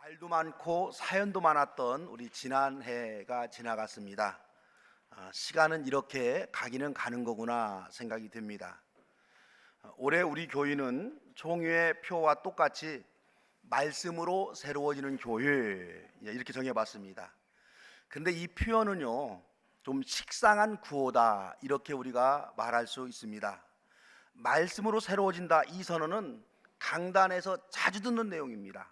말도 많고 사연도 많았던 우리 지난 해가 지나갔습니다. 시간은 이렇게 가기는 가는 거구나 생각이 듭니다. 올해 우리 교회는 총회의 표와 똑같이 말씀으로 새로워지는 교회 이렇게 정해봤습니다. 근데 이 표현은요 좀 식상한 구호다 이렇게 우리가 말할 수 있습니다. 말씀으로 새로워진다 이 선언은 강단에서 자주 듣는 내용입니다.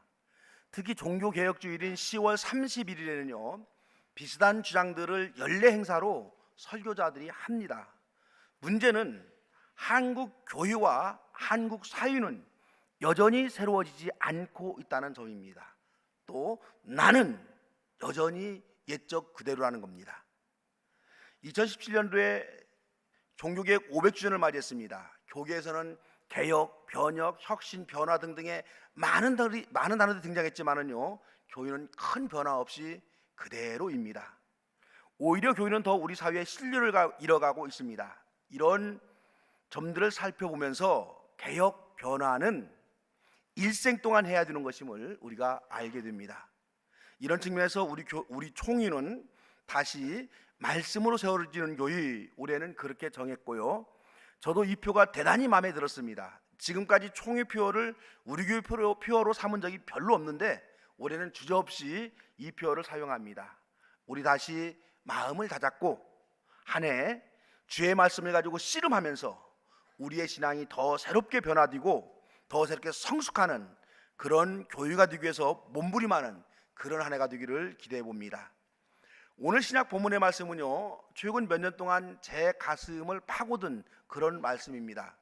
특히 종교개혁주일인 10월 31일에는요 비슷한 주장들을 연례 행사로 설교자들이 합니다. 문제는 한국 교회와 한국 사회는 여전히 새로워지지 않고 있다는 점입니다. 또 나는 여전히 옛적 그대로라는 겁니다. 2017년도에 종교개혁 500주년을 맞이했습니다. 교계에서는 개혁, 변혁, 혁신, 변화 등등의 많은 단어들이 등장했지만은요 교회는 큰 변화 없이 그대로입니다. 오히려 교회는 더 우리 사회의 신뢰를 잃어가고 있습니다. 이런 점들을 살펴보면서 개혁, 변화는 일생 동안 해야 되는 것임을 우리가 알게 됩니다. 이런 측면에서 우리 총회는 다시 말씀으로 세워지는 교회 올해는 그렇게 정했고요. 저도 이 표가 대단히 마음에 들었습니다. 지금까지 총회 표어를 우리 교회 표어로 삼은 적이 별로 없는데 올해는 주저없이 이 표어를 사용합니다. 우리 다시 마음을 다잡고 한 해 주의 말씀을 가지고 씨름하면서 우리의 신앙이 더 새롭게 변화되고 더 새롭게 성숙하는 그런 교회가 되기 위해서 몸부림하는 그런 한 해가 되기를 기대해 봅니다. 오늘 신약 본문의 말씀은요 최근 몇 년 동안 제 가슴을 파고든 그런 말씀입니다.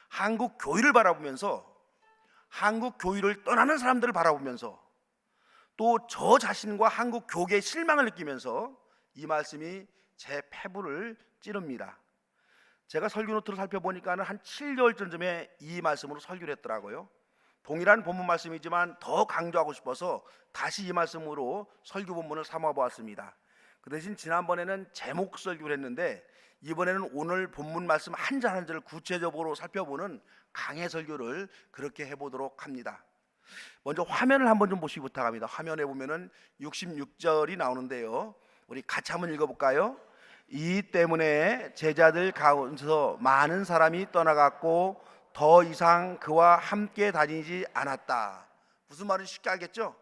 한국 교회를 바라보면서 한국 교회를 떠나는 사람들을 바라보면서 또 저 자신과 한국 교계의 실망을 느끼면서 이 말씀이 제 폐부를 찌릅니다. 제가 설교 노트를 살펴보니까 한 7개월 전쯤에 이 말씀으로 설교를 했더라고요. 동일한 본문 말씀이지만 더 강조하고 싶어서 다시 이 말씀으로 설교 본문을 삼아 보았습니다. 그 대신 지난번에는 제목 설교를 했는데 이번에는 오늘 본문 말씀 한 절 한 절을 구체적으로 살펴보는 강해 설교를 그렇게 해보도록 합니다. 먼저 화면을 한번 좀 보시기 부탁합니다. 화면에 보면은 66절이 나오는데요 우리 같이 한번 읽어볼까요? 이 때문에 제자들 가운데서 많은 사람이 떠나갔고 더 이상 그와 함께 다니지 않았다. 무슨 말인지 쉽게 알겠죠?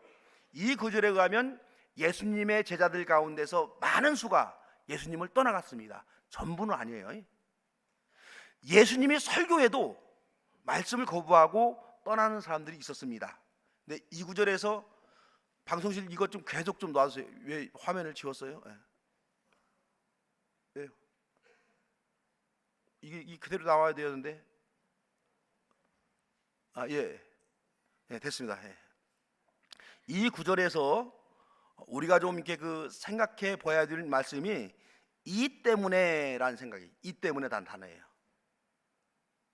이 구절에 의하면 예수님의 제자들 가운데서 많은 수가 예수님을 떠나갔습니다. 전부는 아니에요. 예수님이 설교해도 말씀을 거부하고 떠나는 사람들이 있었습니다. 근데 이 구절에서 방송실 이것 좀 계속 좀 놔주세요. 왜 화면을 지웠어요? 왜요? 이게 그대로 나와야 되는데. 예, 됐습니다. 예. 이 구절에서 우리가 좀 이렇게 생각해 봐야 될 말씀이 이 때문에라는 생각이 이 때문에라는 단어예요.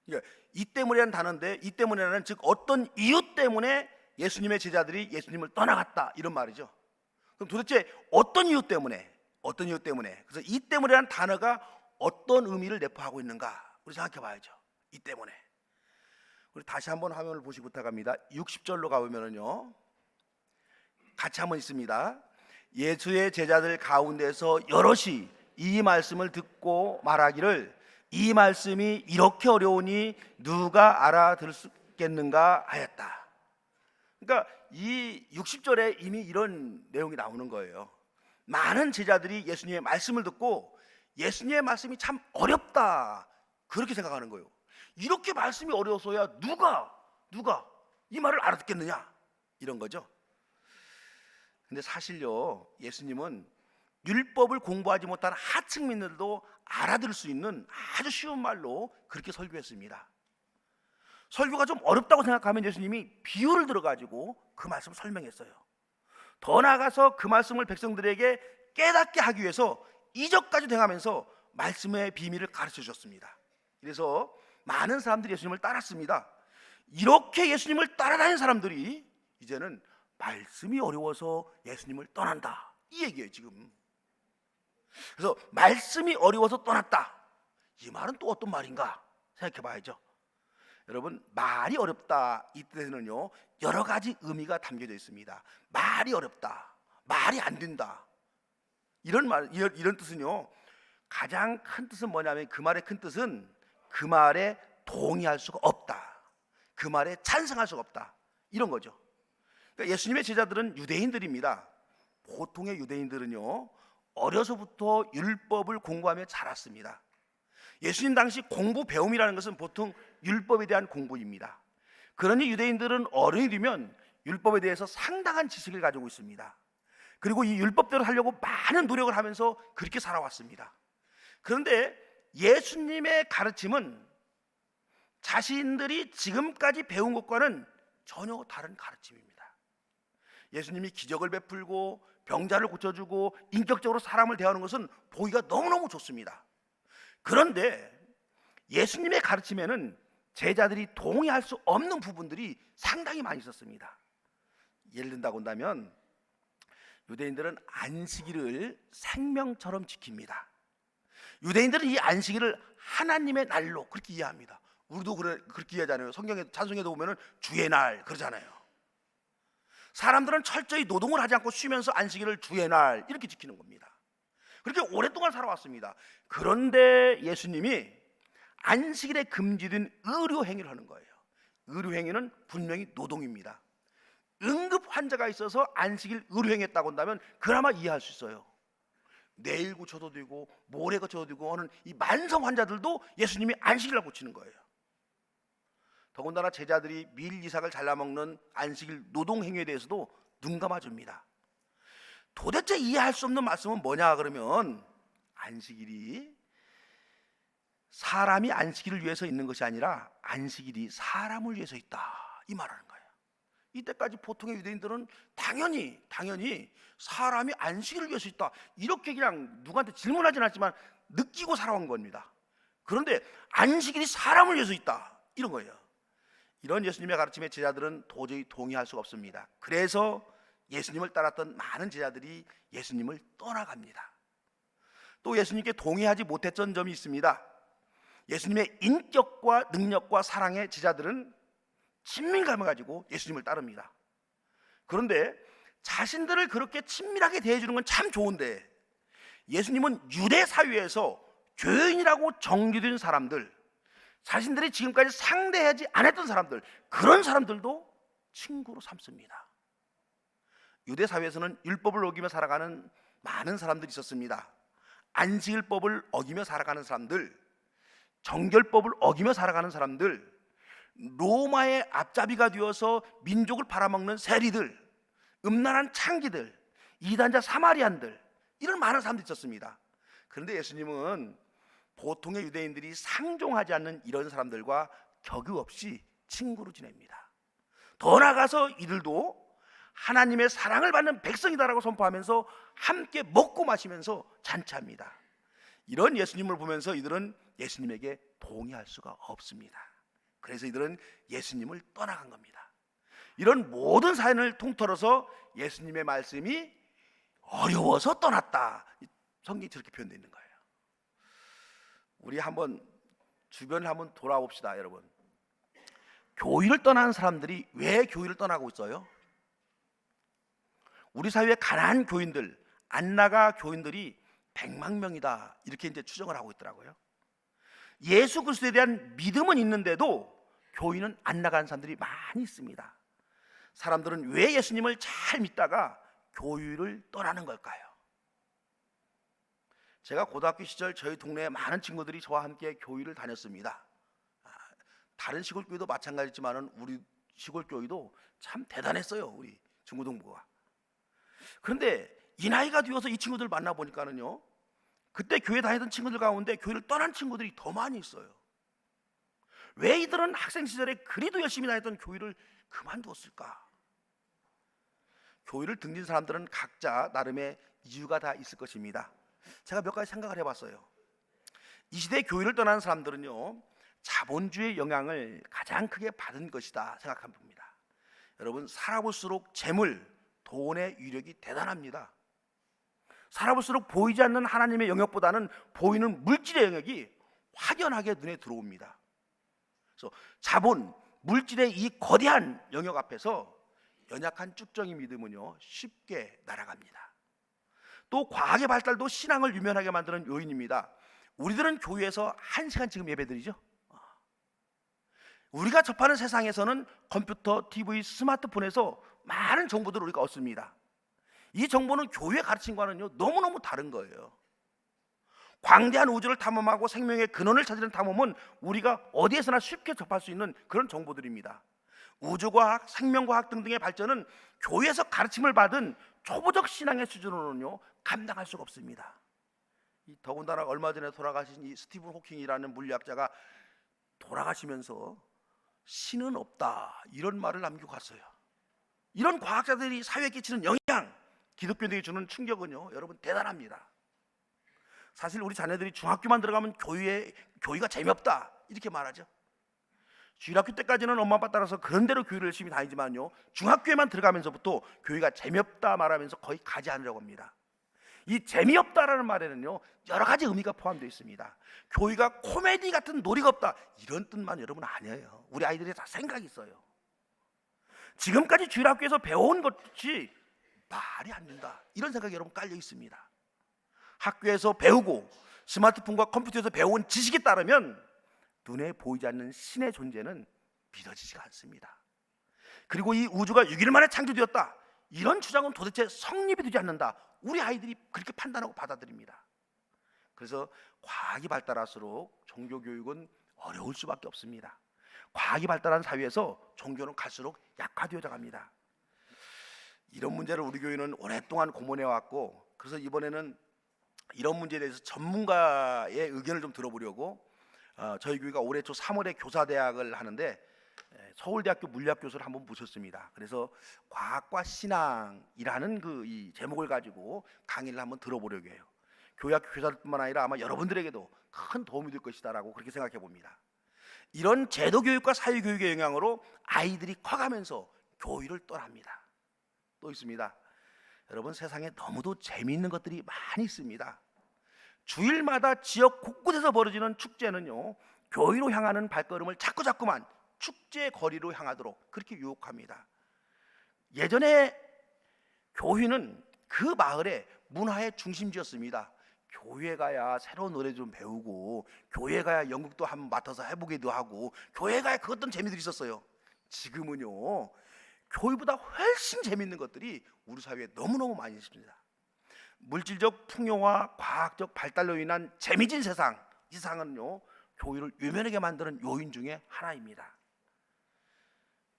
그러니까 이 때문에라는 단어인데 이 때문에라는 즉 어떤 이유 때문에 예수님의 제자들이 예수님을 떠나갔다 이런 말이죠. 그럼 도대체 어떤 이유 때문에 그래서 이 때문에라는 단어가 어떤 의미를 내포하고 있는가 우리 생각해 봐야죠. 이 때문에. 우리 다시 한번 화면을 보시기 부탁합니다. 60절로 가보면은요 같이 한번 있습니다. 예수의 제자들 가운데서 여럿이 이 말씀을 듣고 말하기를 이 말씀이 이렇게 어려우니 누가 알아들었겠는가 하였다. 그러니까 이 60절에 이미 이런 내용이 나오는 거예요. 많은 제자들이 예수님의 말씀을 듣고 예수님의 말씀이 참 어렵다 그렇게 생각하는 거예요. 이렇게 말씀이 어려워서야 누가 이 말을 알아듣겠느냐 이런 거죠. 근데 사실요 예수님은 율법을 공부하지 못한 하층민들도 알아들을 수 있는 아주 쉬운 말로 그렇게 설교했습니다. 설교가 좀 어렵다고 생각하면 예수님이 비유를 들어가지고 그 말씀을 설명했어요. 더 나아가서 그 말씀을 백성들에게 깨닫게 하기 위해서 이적까지 행하면서 말씀의 비밀을 가르쳐 주셨습니다. 그래서 많은 사람들이 예수님을 따랐습니다. 이렇게 예수님을 따라다니는 사람들이 이제는 말씀이 어려워서 예수님을 떠난다 이 얘기예요 지금. 그래서 말씀이 어려워서 떠났다 이 말은 또 어떤 말인가 생각해 봐야죠. 여러분, 말이 어렵다 이 뜻에는요 여러 가지 의미가 담겨져 있습니다. 말이 어렵다, 말이 안 된다, 이런 뜻은요 가장 큰 뜻은 뭐냐면, 그 말의 큰 뜻은 그 말에 동의할 수가 없다, 그 말에 찬성할 수가 없다, 이런 거죠. 그러니까 예수님의 제자들은 유대인들입니다. 보통의 유대인들은요 어려서부터 율법을 공부하며 자랐습니다. 예수님 당시 공부 배움이라는 것은 보통 율법에 대한 공부입니다. 그러니 유대인들은 어른이 되면 율법에 대해서 상당한 지식을 가지고 있습니다. 그리고 이 율법대로 하려고 많은 노력을 하면서 그렇게 살아왔습니다. 그런데 예수님의 가르침은 자신들이 지금까지 배운 것과는 전혀 다른 가르침입니다. 예수님이 기적을 베풀고 병자를 고쳐주고 인격적으로 사람을 대하는 것은 보기가 너무너무 좋습니다. 그런데 예수님의 가르침에는 제자들이 동의할 수 없는 부분들이 상당히 많이 있었습니다. 예를 든다고 한다면, 유대인들은 안식일을 생명처럼 지킵니다. 유대인들은 이 안식일을 하나님의 날로 그렇게 이해합니다. 우리도 그렇게 이해하잖아요. 성경에, 찬송에도 보면은 주의 날 그러잖아요. 사람들은 철저히 노동을 하지 않고 쉬면서 안식일을 주의 날 이렇게 지키는 겁니다. 그렇게 오랫동안 살아왔습니다. 그런데 예수님이 안식일에 금지된 의료 행위를 하는 거예요. 의료 행위는 분명히 노동입니다. 응급 환자가 있어서 안식일 의료 행위했다고 한다면 그나마 이해할 수 있어요. 내일 고쳐도 되고 모레 고쳐도 되고 하는 이 만성 환자들도 예수님이 안식일날 고치는 거예요. 더군다나 제자들이 밀 이삭을 잘라먹는 안식일 노동 행위에 대해서도 눈 감아줍니다. 도대체 이해할 수 없는 말씀은 뭐냐 그러면, 안식일이 사람이 안식일을 위해서 있는 것이 아니라 안식일이 사람을 위해서 있다, 이 말하는 거예요. 이때까지 보통의 유대인들은 당연히 사람이 안식일을 위해서 있다 이렇게 그냥 누구한테 질문하진 않지만 느끼고 살아온 겁니다. 그런데 안식일이 사람을 위해서 있다, 이런 거예요. 이런 예수님의 가르침에 제자들은 도저히 동의할 수가 없습니다. 그래서 예수님을 따랐던 많은 제자들이 예수님을 떠나갑니다. 또 예수님께 동의하지 못했던 점이 있습니다. 예수님의 인격과 능력과 사랑에 제자들은 친밀감을 가지고 예수님을 따릅니다. 그런데 자신들을 그렇게 친밀하게 대해주는 건 참 좋은데, 예수님은 유대 사회에서 교인이라고 정규된 사람들, 자신들이 지금까지 상대하지 않았던 사람들, 그런 사람들도 친구로 삼습니다. 유대 사회에서는 율법을 어기며 살아가는 많은 사람들이 있었습니다. 안식일법을 어기며 살아가는 사람들, 정결법을 어기며 살아가는 사람들, 로마의 앞잡이가 되어서 민족을 팔아먹는 세리들, 음란한 창기들, 이단자 사마리안들, 이런 많은 사람들이 있었습니다. 그런데 예수님은 보통의 유대인들이 상종하지 않는 이런 사람들과 격의 없이 친구로 지냅니다. 더 나아가서 이들도 하나님의 사랑을 받는 백성이다라고 선포하면서 함께 먹고 마시면서 잔치합니다. 이런 예수님을 보면서 이들은 예수님에게 동의할 수가 없습니다. 그래서 이들은 예수님을 떠나간 겁니다. 이런 모든 사연을 통틀어서 예수님의 말씀이 어려워서 떠났다, 성경이 저렇게 표현되어 있는 거예요. 우리 한번 주변을 한번 돌아봅시다, 여러분. 교회를 떠나는 사람들이 왜 교회를 떠나고 있어요? 우리 사회의 가난한 교인들, 안 나가 교인들이 100만 명이다, 이렇게 이제 추정을 하고 있더라고요. 예수 그리스도에 대한 믿음은 있는데도 교인은 안 나가는 사람들이 많이 있습니다. 사람들은 왜 예수님을 잘 믿다가 교회를 떠나는 걸까요? 제가 고등학교 시절 저희 동네에 많은 친구들이 저와 함께 교회를 다녔습니다. 다른 시골 교회도 마찬가지지만 우리 시골 교회도 참 대단했어요, 우리 중고등부가. 그런데 이 나이가 되어서 이 친구들 만나보니까는요, 그때 교회 다니던 친구들 가운데 교회를 떠난 친구들이 더 많이 있어요. 왜 이들은 학생 시절에 그리도 열심히 다녔던 교회를 그만두었을까? 교회를 등진 사람들은 각자 나름의 이유가 다 있을 것입니다. 제가 몇 가지 생각을 해봤어요. 이 시대에 교회를 떠나는 사람들은요, 자본주의의 영향을 가장 크게 받은 것이다 생각합니다. 여러분, 살아볼수록 재물, 돈의 위력이 대단합니다. 살아볼수록 보이지 않는 하나님의 영역보다는 보이는 물질의 영역이 확연하게 눈에 들어옵니다. 그래서 자본, 물질의 이 거대한 영역 앞에서 연약한 쭉정이 믿음은요 쉽게 날아갑니다. 또 과학의 발달도 신앙을 유면하게 만드는 요인입니다. 우리들은 교회에서 1시간 지금 예배드리죠. 우리가 접하는 세상에서는 컴퓨터, TV, 스마트폰에서 많은 정보들을 우리가 얻습니다. 이 정보는 교회 가르침과는요 너무너무 다른 거예요. 광대한 우주를 탐험하고 생명의 근원을 찾으는 탐험은 우리가 어디에서나 쉽게 접할 수 있는 그런 정보들입니다. 우주과학, 생명과학 등등의 발전은 교회에서 가르침을 받은 초보적 신앙의 수준으로는요 감당할 수가 없습니다. 더군다나 얼마 전에 돌아가신 이 스티븐 호킹이라는 물리학자가 돌아가시면서 신은 없다 이런 말을 남기고 갔어요. 이런 과학자들이 사회에 끼치는 영향, 기독교인에게 주는 충격은요 여러분 대단합니다. 사실 우리 자녀들이 중학교만 들어가면 교회가 재미없다 이렇게 말하죠. 주일학교 때까지는 엄마 아빠 따라서 그런 대로 교회를 열심히 다니지만요 중학교에만 들어가면서부터 교회가 재미없다 말하면서 거의 가지 않으려고 합니다. 이 재미없다라는 말에는요 여러 가지 의미가 포함되어 있습니다. 교회가 코미디 같은 놀이가 없다 이런 뜻만 여러분 아니에요. 우리 아이들이 다 생각이 있어요. 지금까지 주일학교에서 배워온 것이 말이 안 된다 이런 생각이 여러분 깔려 있습니다. 학교에서 배우고 스마트폰과 컴퓨터에서 배운 지식에 따르면 눈에 보이지 않는 신의 존재는 믿어지지가 않습니다. 그리고 이 우주가 6일 만에 창조되었다 이런 주장은 도대체 성립이 되지 않는다 우리 아이들이 그렇게 판단하고 받아들입니다. 그래서 과학이 발달할수록 종교교육은 어려울 수밖에 없습니다. 과학이 발달한 사회에서 종교는 갈수록 약화되어져 갑니다. 이런 문제를 우리 교회는 오랫동안 고민해 왔고 그래서 이번에는 이런 문제에 대해서 전문가의 의견을 좀 들어보려고 저희 교회가 올해 초 3월에 교사대학을 하는데 서울대학교 물리학 교수를 한번 모셨습니다. 그래서 과학과 신앙이라는 이 제목을 가지고 강의를 한번 들어보려고 해요. 교회학교 교사들뿐만 아니라 아마 여러분들에게도 큰 도움이 될 것이다라고 그렇게 생각해 봅니다. 이런 제도 교육과 사회 교육의 영향으로 아이들이 커가면서 교회를 떠납니다. 또 있습니다. 여러분 세상에 너무도 재미있는 것들이 많이 있습니다. 주일마다 지역 곳곳에서 벌어지는 축제는요 교회로 향하는 발걸음을 자꾸만 축제 거리로 향하도록 그렇게 유혹합니다. 예전에 교회는 그 마을의 문화의 중심지였습니다. 교회 가야 새로운 노래 좀 배우고 교회 가야 연극도 한번 맡아서 해보기도 하고 교회 가야 그 어떤 재미들이 있었어요. 지금은요 교회보다 훨씬 재미있는 것들이 우리 사회에 너무너무 많이 있습니다. 물질적 풍요와 과학적 발달로 인한 재미진 세상, 이 세상은요 교회를 유면하게 만드는 요인 중에 하나입니다.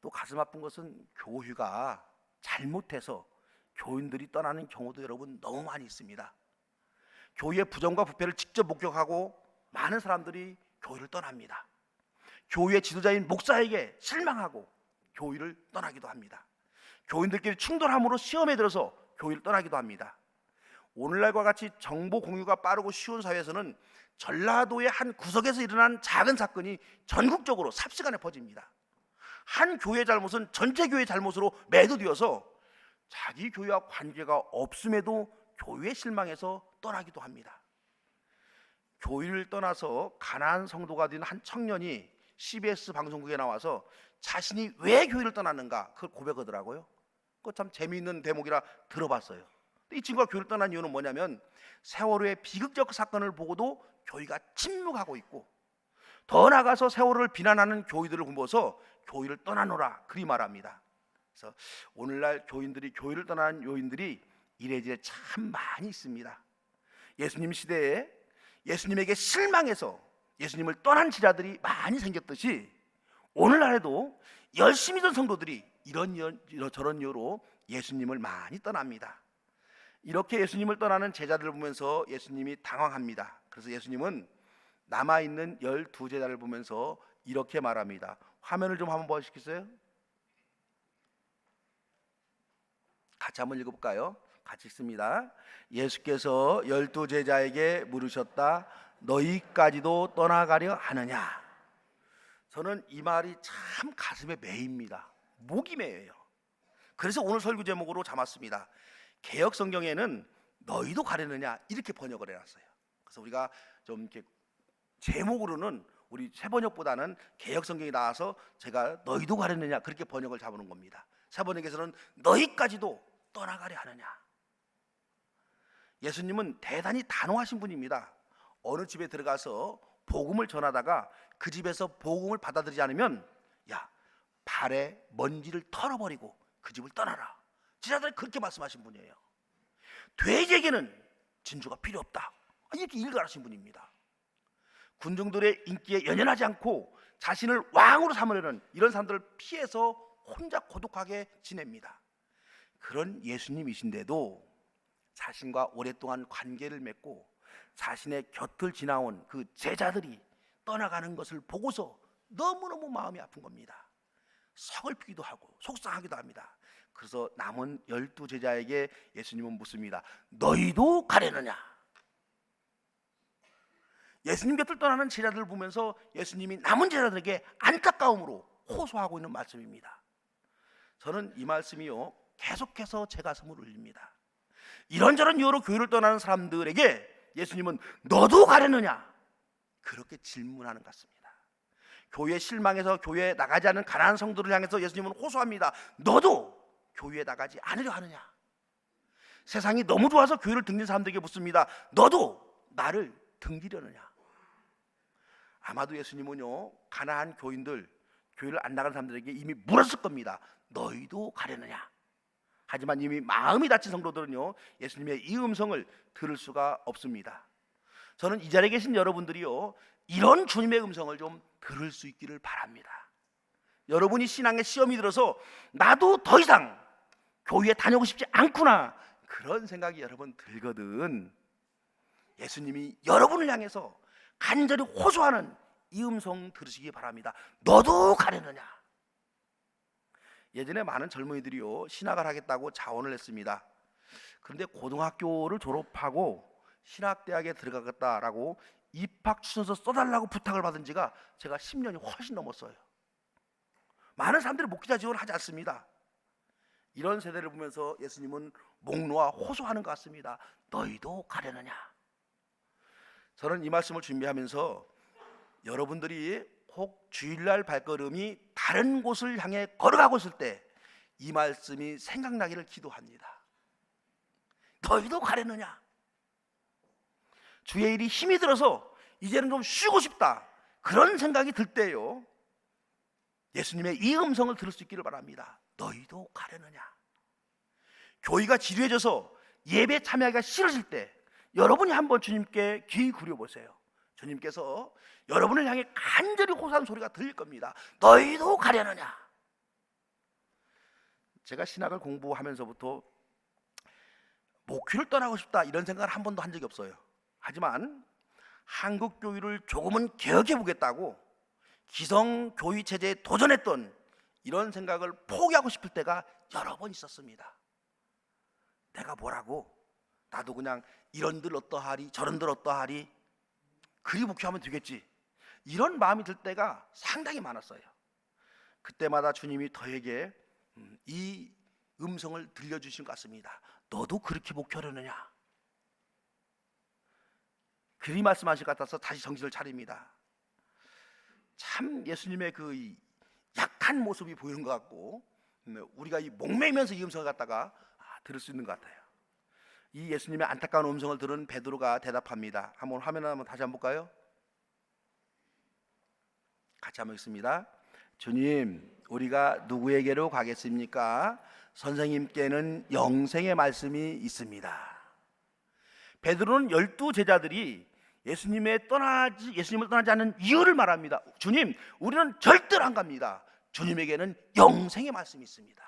또 가슴 아픈 것은 교회가 잘못해서 교인들이 떠나는 경우도 여러분 너무 많이 있습니다. 교회의 부정과 부패를 직접 목격하고 많은 사람들이 교회를 떠납니다. 교회의 지도자인 목사에게 실망하고 교회를 떠나기도 합니다. 교인들끼리 충돌함으로 시험에 들어서 교회를 떠나기도 합니다. 오늘날과 같이 정보 공유가 빠르고 쉬운 사회에서는 전라도의 한 구석에서 일어난 작은 사건이 전국적으로 삽시간에 퍼집니다. 한 교회의 잘못은 전체 교회의 잘못으로 매도되어서 자기 교회와 관계가 없음에도 교회에 실망해서 떠나기도 합니다. 교회를 떠나서 가난한 성도가 된 한 청년이 CBS 방송국에 나와서 자신이 왜 교회를 떠났는가 그걸 고백하더라고요. 그거 참 재미있는 대목이라 들어봤어요. 이 친구가 교회를 떠난 이유는 뭐냐면 세월호의 비극적 사건을 보고도 교회가 침묵하고 있고 더 나아가서 세월호를 비난하는 교회들을 보면서 교회를 떠나노라 그리 말합니다. 그래서 오늘날 교인들이 교회를 떠나는 요인들이 이래저래 참 많이 있습니다. 예수님 시대에 예수님에게 실망해서 예수님을 떠난 지자들이 많이 생겼듯이 오늘날에도 열심히 던 성도들이 저런 이유로 예수님을 많이 떠납니다. 이렇게 예수님을 떠나는 제자들을 보면서 예수님이 당황합니다. 그래서 예수님은 남아있는 12제자를 보면서 이렇게 말합니다. 화면을 좀 한번 보여주시겠어요? 같이 한번 읽어볼까요? 같이 읽습니다. 예수께서 12제자에게 물으셨다. 너희까지도 떠나가려 하느냐? 저는 이 말이 참 가슴에 매입니다. 목이 매여요. 그래서 오늘 설교 제목으로 잡았습니다. 개역 성경에는 너희도 가려느냐 이렇게 번역을 해놨어요. 그래서 우리가 좀 이렇게 제목으로는 우리 새번역보다는 개역성경이 나와서 제가 너희도 가려느냐 그렇게 번역을 잡아놓은 겁니다. 새번역에서는 너희까지도 떠나가려 하느냐. 예수님은 대단히 단호하신 분입니다. 어느 집에 들어가서 복음을 전하다가 그 집에서 복음을 받아들이지 않으면 야, 발에 먼지를 털어버리고 그 집을 떠나라. 제자들이 그렇게 말씀하신 분이에요. 돼지에게는 진주가 필요 없다, 이렇게 일갈하신 분입니다. 군중들의 인기에 연연하지 않고 자신을 왕으로 삼으려는 이런 사람들을 피해서 혼자 고독하게 지냅니다. 그런 예수님이신데도 자신과 오랫동안 관계를 맺고 자신의 곁을 지나온 그 제자들이 떠나가는 것을 보고서 너무너무 마음이 아픈 겁니다. 서글프기도 하고 속상하기도 합니다. 그래서 남은 12제자에게 예수님은 묻습니다. 너희도 가려느냐? 예수님 곁을 떠나는 제자들을 보면서 예수님이 남은 제자들에게 안타까움으로 호소하고 있는 말씀입니다. 저는 이 말씀이요, 계속해서 제 가슴을 울립니다. 이런저런 이유로 교회를 떠나는 사람들에게 예수님은 너도 가려느냐? 그렇게 질문하는 것 같습니다. 교회에 실망해서 교회에 나가지 않는 가난한 성도를 향해서 예수님은 호소합니다. 너도 교회에 나가지 않으려 하느냐? 세상이 너무 좋아서 교회를 등진 사람들에게 묻습니다. 너도 나를 등지려느냐? 아마도 예수님은요, 가난한 교인들, 교회를 안 나가는 사람들에게 이미 물었을 겁니다. 너희도 가려느냐? 하지만 이미 마음이 다친 성도들은요, 예수님의 이 음성을 들을 수가 없습니다. 저는 이 자리에 계신 여러분들이요, 이런 주님의 음성을 좀 들을 수 있기를 바랍니다. 여러분이 신앙에 시험이 들어서 나도 더 이상 교회에 다니고 싶지 않구나, 그런 생각이 여러분 들거든. 예수님이 여러분을 향해서 간절히 호소하는 이 음성 들으시기 바랍니다. 너도 가려느냐? 예전에 많은 젊은이들이요, 신학을 하겠다고 자원을 했습니다. 그런데 고등학교를 졸업하고 신학대학에 들어가겠다라고 입학 추천서 써달라고 부탁을 받은 지가 제가 10년이 훨씬 넘었어요. 많은 사람들이 목회자 지원을 하지 않습니다. 이런 세대를 보면서 예수님은 목 놓아 호소하는 것 같습니다. 너희도 가려느냐? 저는 이 말씀을 준비하면서 여러분들이 혹 주일날 발걸음이 다른 곳을 향해 걸어가고 있을 때 이 말씀이 생각나기를 기도합니다. 너희도 가려느냐? 주의 일이 힘이 들어서 이제는 좀 쉬고 싶다, 그런 생각이 들 때요, 예수님의 이 음성을 들을 수 있기를 바랍니다. 너희도 가려느냐? 교회가 지루해져서 예배 참여하기가 싫어질 때 여러분이 한번 주님께 귀 구려보세요. 주님께서 여러분을 향해 간절히 호소하는 소리가 들릴 겁니다. 너희도 가려느냐? 제가 신학을 공부하면서부터 목회를 떠나고 싶다 이런 생각을 한 번도 한 적이 없어요. 하지만 한국 교회를 조금은 개혁해 보겠다고 기성교회 체제에 도전했던 이런 생각을 포기하고 싶을 때가 여러 번 있었습니다. 내가 뭐라고, 나도 그냥 이런들 어떠하리 저런들 어떠하리, 그리 목회하면 되겠지, 이런 마음이 들 때가 상당히 많았어요. 그때마다 주님이 저에게 이 음성을 들려주신 것 같습니다. 너도 그렇게 목회하려느냐? 그리 말씀하실 것 같아서 다시 정신을 차립니다. 참 예수님의 그 약한 모습이 보이는 것 같고, 우리가 이 목매면서 이 음성을 갖다가 들을 수 있는 것 같아요. 이 예수님의 안타까운 음성을 들은 베드로가 대답합니다. 한번 화면을 한번 다시 한번 볼까요? 같이 한번 읽습니다. 주님, 우리가 누구에게로 가겠습니까? 선생님께는 영생의 말씀이 있습니다. 베드로는 12제자들이 예수님을 떠나지 않는 이유를 말합니다. 주님, 우리는 절대로 안 갑니다. 주님에게는 영생의 말씀이 있습니다.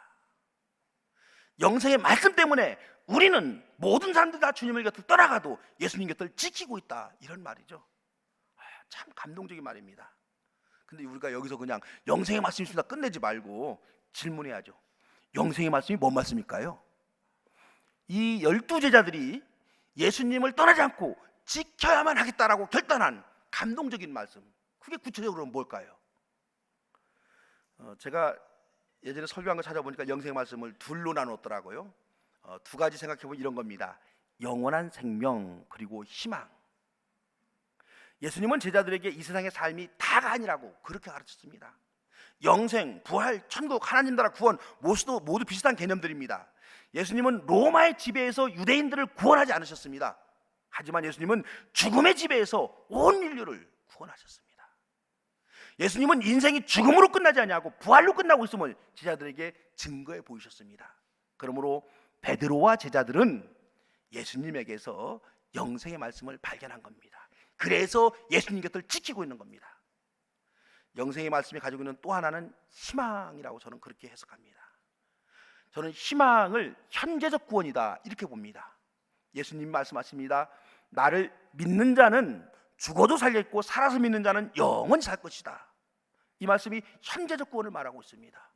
영생의 말씀 때문에 우리는 모든 사람들이 다 주님의 곁을 떠나가도 예수님 곁을 지키고 있다, 이런 말이죠. 참 감동적인 말입니다. 근데 우리가 여기서 그냥 영생의 말씀이 있습니다 끝내지 말고 질문해야죠. 영생의 말씀이 뭔 말씀일까요? 이 12제자들이 예수님을 떠나지 않고 지켜야만 하겠다라고 결단한 감동적인 말씀, 그게 구체적으로 뭘까요? 제가 예전에 설교한 거 찾아보니까 영생의 말씀을 둘로 나눴더라고요. 두 가지 생각해보면 이런 겁니다. 영원한 생명 그리고 희망. 예수님은 제자들에게 이 세상의 삶이 다가 아니라고 그렇게 가르쳤습니다. 영생, 부활, 천국, 하나님 나라, 구원 모두 비슷한 개념들입니다. 예수님은 로마의 지배에서 유대인들을 구원하지 않으셨습니다. 하지만 예수님은 죽음의 지배에서 온 인류를 구원하셨습니다. 예수님은 인생이 죽음으로 끝나지 아니하고 부활로 끝나고 있음을 제자들에게 증거해 보이셨습니다. 그러므로 베드로와 제자들은 예수님에게서 영생의 말씀을 발견한 겁니다. 그래서 예수님 곁을 지키고 있는 겁니다. 영생의 말씀이 가지고 있는 또 하나는 희망이라고 저는 그렇게 해석합니다. 저는 희망을 현재적 구원이다 이렇게 봅니다. 예수님 말씀하십니다. 나를 믿는 자는 죽어도 살겠고 살아서 믿는 자는 영원히 살 것이다. 이 말씀이 현재적 구원을 말하고 있습니다.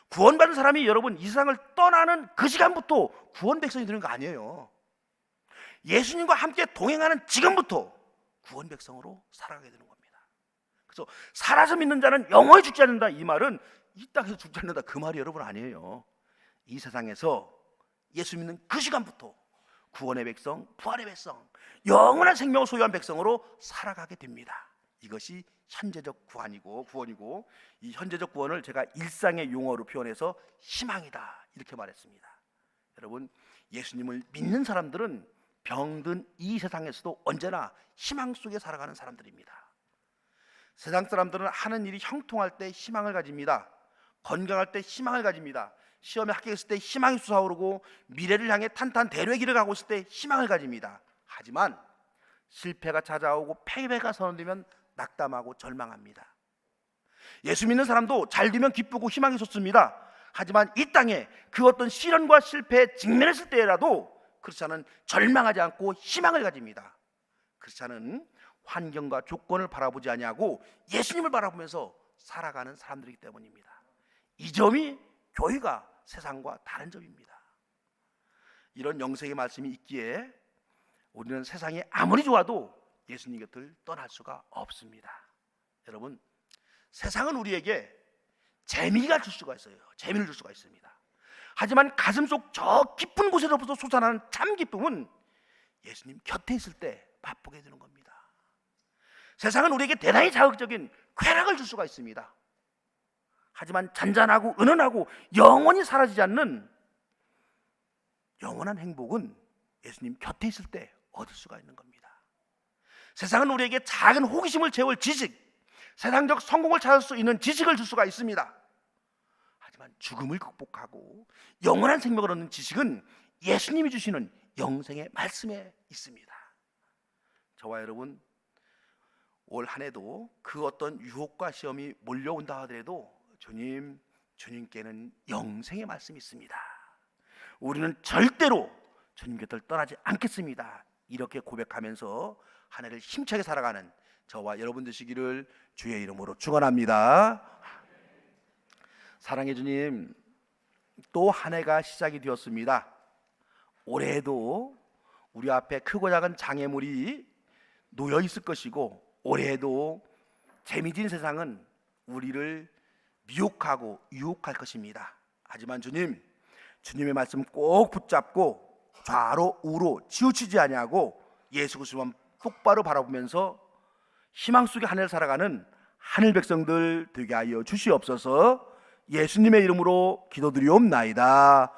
구원받은 사람이 여러분 이 세상을 떠나는 그 시간부터 구원 백성이 되는 거 아니에요. 예수님과 함께 동행하는 지금부터 구원 백성으로 살아가게 되는 겁니다. 그래서 살아서 믿는 자는 영원히 죽지 않는다 이 말은 이 땅에서 죽지 않는다 그 말이 여러분 아니에요. 이 세상에서 예수 믿는 그 시간부터 구원의 백성, 부활의 백성, 영원한 생명을 소유한 백성으로 살아가게 됩니다. 이것이 현재적 구원이고 이 현재적 구원을 제가 일상의 용어로 표현해서 희망이다 이렇게 말했습니다. 여러분 예수님을 믿는 사람들은 병든 이 세상에서도 언제나 희망 속에 살아가는 사람들입니다. 세상 사람들은 하는 일이 형통할 때 희망을 가집니다. 건강할 때 희망을 가집니다. 시험에 합격했을 때 희망이 솟아오르고 미래를 향해 탄탄 대로의 길을 가고 있을 때 희망을 가집니다. 하지만 실패가 찾아오고 패배가 선언되면 낙담하고 절망합니다. 예수 믿는 사람도 잘 되면 기쁘고 희망이 솟습니다. 하지만 이 땅에 그 어떤 시련과 실패에 직면했을 때라도 그렇지 않은 절망하지 않고 희망을 가집니다. 그렇지 않은 환경과 조건을 바라보지 아니하고 예수님을 바라보면서 살아가는 사람들이기 때문입니다. 이 점이 교회가 세상과 다른 점입니다. 이런 영생의 말씀이 있기에 우리는 세상이 아무리 좋아도 예수님 곁을 떠날 수가 없습니다. 여러분 세상은 우리에게 재미가 줄 수가 있어요. 재미를 줄 수가 있습니다. 하지만 가슴속 저 깊은 곳에서부터 솟아나는 참 기쁨은 예수님 곁에 있을 때 맛보게 되는 겁니다. 세상은 우리에게 대단히 자극적인 쾌락을 줄 수가 있습니다. 하지만 잔잔하고 은은하고 영원히 사라지지 않는 영원한 행복은 예수님 곁에 있을 때 얻을 수가 있는 겁니다. 세상은 우리에게 작은 호기심을 채울 지식, 세상적 성공을 찾을 수 있는 지식을 줄 수가 있습니다. 하지만 죽음을 극복하고 영원한 생명을 얻는 지식은 예수님이 주시는 영생의 말씀에 있습니다. 저와 여러분 올 한 해도 그 어떤 유혹과 시험이 몰려온다 하더라도 주님께는 영생의 말씀이 있습니다. 우리는 절대로 주님 곁을 떠나지 않겠습니다. 이렇게 고백하면서 한 해를 힘차게 살아가는 저와 여러분 되시기를 주의 이름으로 축원합니다. 사랑해 주님, 또 한 해가 시작이 되었습니다. 올해에도 우리 앞에 크고 작은 장애물이 놓여 있을 것이고 올해에도 재미진 세상은 우리를 미혹하고 유혹할 것입니다. 하지만 주님의 말씀 꼭 붙잡고 좌로 우로 치우치지 아니하고 예수 그리스도만 똑바로 바라보면서 희망 속의 한 해를 살아가는 하늘 백성들 되게 하여 주시옵소서. 예수님의 이름으로 기도드리옵나이다.